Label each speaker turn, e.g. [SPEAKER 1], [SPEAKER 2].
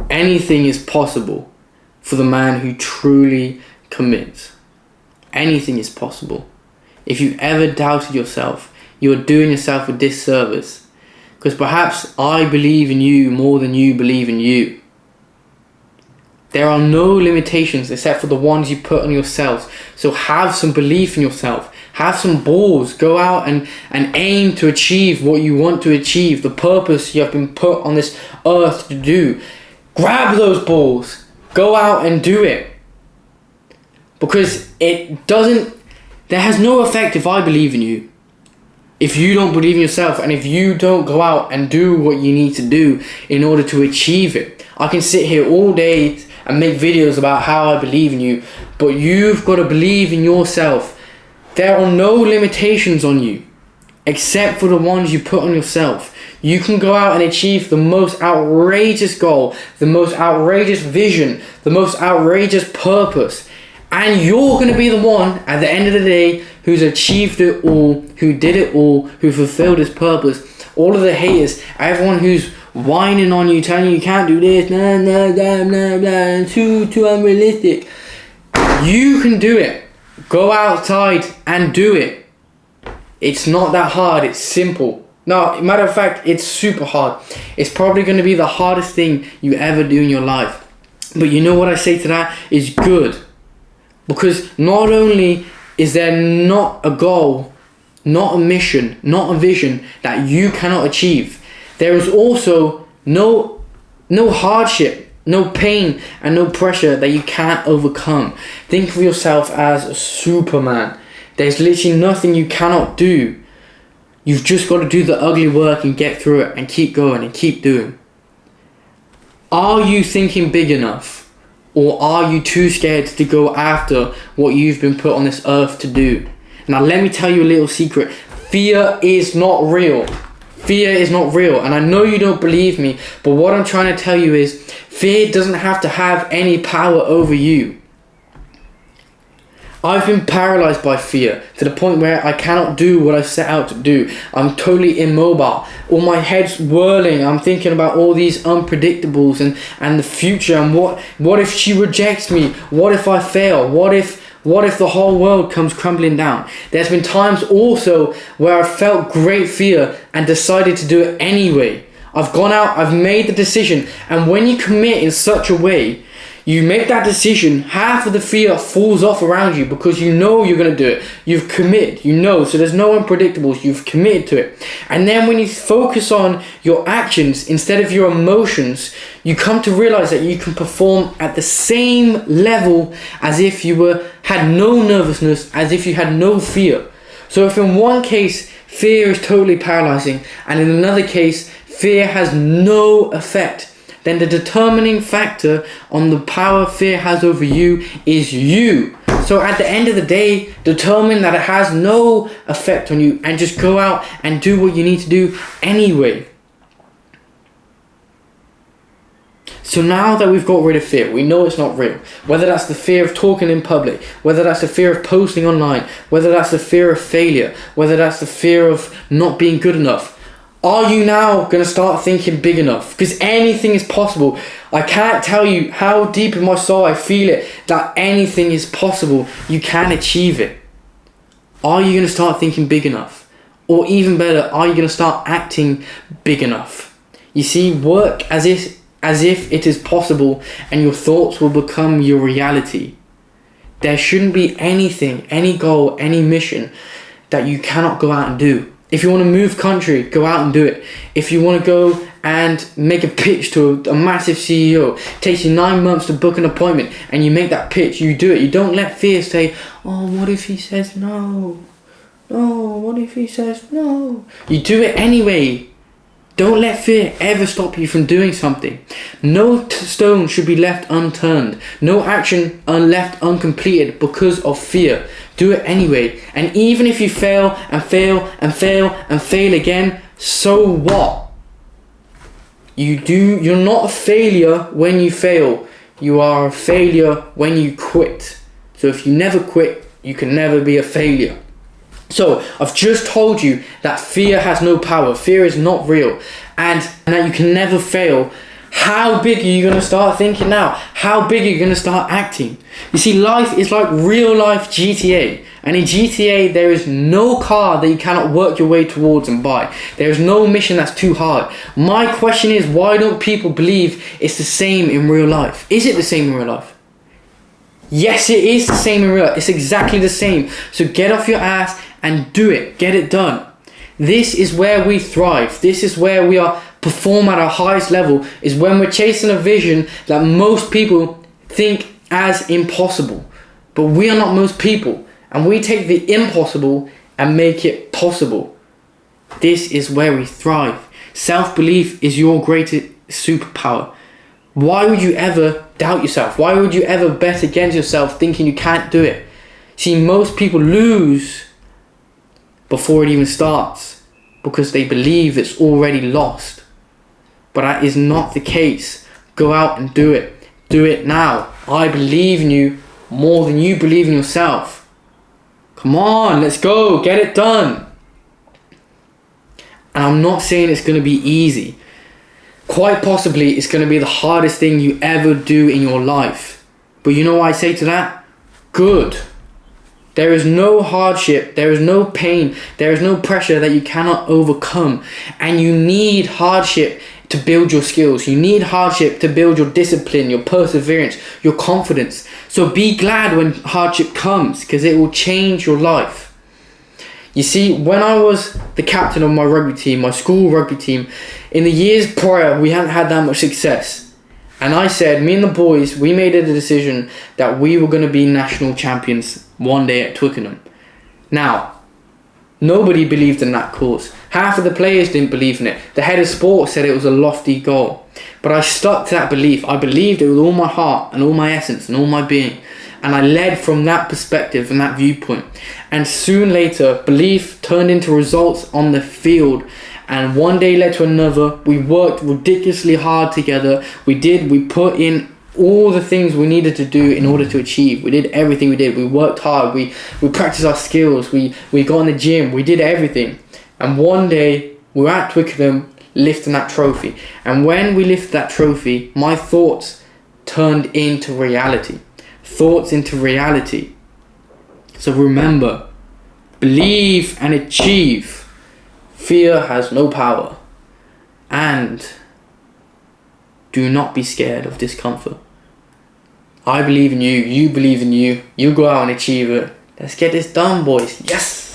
[SPEAKER 1] Anything is possible for the man who truly commits. Anything is possible. If you've ever doubted yourself, you're doing yourself a disservice. Because perhaps I believe in you more than you believe in you. There are no limitations except for the ones you put on yourself. So have some belief in yourself. Have some balls. Go out and aim to achieve what you want to achieve. The purpose you have been put on this earth to do. Grab those balls. Go out and do it. Because there has no effect if I believe in you. If you don't believe in yourself, and if you don't go out and do what you need to do in order to achieve it. I can sit here all day and make videos about how I believe in you, but you've got to believe in yourself. There are no limitations on you except for the ones you put on yourself. You can go out and achieve the most outrageous goal, the most outrageous vision, the most outrageous purpose, and you're going to be the one at the end of the day who's achieved it all, who did it all, who fulfilled his purpose. All of the haters, everyone who's whining on you, telling you can't do this, too unrealistic. You can do it. Go outside and do it. It's not that hard, it's simple. No, matter of fact, it's super hard. It's probably going to be the hardest thing you ever do in your life. But you know what I say to that is good. Because not only is there not a goal, not a mission, not a vision that you cannot achieve, there is also no hardship, no pain and no pressure that you can't overcome. Think of yourself as a Superman. There's literally nothing you cannot do. You've just got to do the ugly work and get through it and keep going and keep doing. Are you thinking big enough? Or are you too scared to go after what you've been put on this earth to do? Now let me tell you a little secret. Fear is not real. Fear is not real. And I know you don't believe me, but what I'm trying to tell you is fear doesn't have to have any power over you. I've been paralyzed by fear to the point where I cannot do what I've set out to do. I'm totally immobile. All my head's whirling. I'm thinking about all these unpredictables and the future, and what if she rejects me? What if I fail? What if the whole world comes crumbling down? There's been times also where I felt great fear and decided to do it anyway. I've gone out, I've made the decision, and when you commit in such a way, you make that decision, half of the fear falls off around you because you know you're going to do it. You've committed, you know, so there's no unpredictables, you've committed to it. And then when you focus on your actions instead of your emotions, you come to realize that you can perform at the same level as if you had no nervousness, as if you had no fear. So if in one case, fear is totally paralyzing, and in another case, fear has no effect, then the determining factor on the power fear has over you is you. So at the end of the day, determine that it has no effect on you and just go out and do what you need to do anyway. So now that we've got rid of fear, we know it's not real. Whether that's the fear of talking in public, whether that's the fear of posting online, whether that's the fear of failure, whether that's the fear of not being good enough, are you now going to start thinking big enough? Because anything is possible. I can't tell you how deep in my soul I feel it, that anything is possible. You can achieve it. Are you going to start thinking big enough? Or even better, are you going to start acting big enough? You see, work as if it is possible, and your thoughts will become your reality. There shouldn't be anything, any goal, any mission that you cannot go out and do. If you want to move country, go out and do it. If you want to go and make a pitch to a massive CEO, it takes you 9 months to book an appointment, and you make that pitch, you do it. You don't let fear say, oh, what if he says no? No, what if he says no? You do it anyway. Don't let fear ever stop you from doing something. No stone should be left unturned. No action left uncompleted because of fear. Do it anyway. And even if you fail and fail and fail and fail again, so what? You're not a failure when you fail. You are a failure when you quit. So if you never quit, you can never be a failure. So I've just told you that fear has no power. Fear is not real, and that you can never fail. How big are you going to start thinking now? How big are you going to start acting? You see, life is like real life GTA. And in GTA, there is no car that you cannot work your way towards and buy. There is no mission that's too hard. My question is, why don't people believe it's the same in real life? Is it the same in real life? Yes, it is the same in real life. It's exactly the same. So get off your ass and do it. Get it done. This is where we thrive. This is where we are perform at our highest level, is when we're chasing a vision that most people think as impossible. But we are not most people, and we take the impossible and make it possible. This is where we thrive. Self-belief is your greatest superpower. Why would you ever doubt yourself? Why would you ever bet against yourself thinking you can't do it? See, most people lose before it even starts because they believe it's already lost. But that is not the case. Go out and do it. Do it now. I believe in you more than you believe in yourself. Come on, let's go. Get it done. And I'm not saying it's going to be easy. Quite possibly it's going to be the hardest thing you ever do in your life. But you know what I say to that? Good. There is no hardship, there is no pain, there is no pressure that you cannot overcome. And you need hardship to build your skills. You need hardship to build your discipline, your perseverance, your confidence. So be glad when hardship comes, because it will change your life. You see, when I was the captain of my rugby team, my school rugby team, in the years prior, we hadn't had that much success. And I said, me and the boys, we made a decision that we were going to be national champions one day at Twickenham. Now, nobody believed in that cause. Half of the players didn't believe in it. The head of sport said it was a lofty goal. But I stuck to that belief. I believed it with all my heart and all my essence and all my being. And I led from that perspective and that viewpoint. And soon later, belief turned into results on the field. And one day led to another. We worked ridiculously hard together. We put in all the things we needed to do in order to achieve. We did everything we did. We worked hard. We practiced our skills. We got in the gym. We did everything. And one day we were at Twickenham lifting that trophy. And when we lifted that trophy, my thoughts turned into reality. Thoughts into reality. So remember, believe and achieve. Fear has no power. And do not be scared of discomfort. I believe in you. You believe in you. You go out and achieve it. Let's get this done, boys. Yes!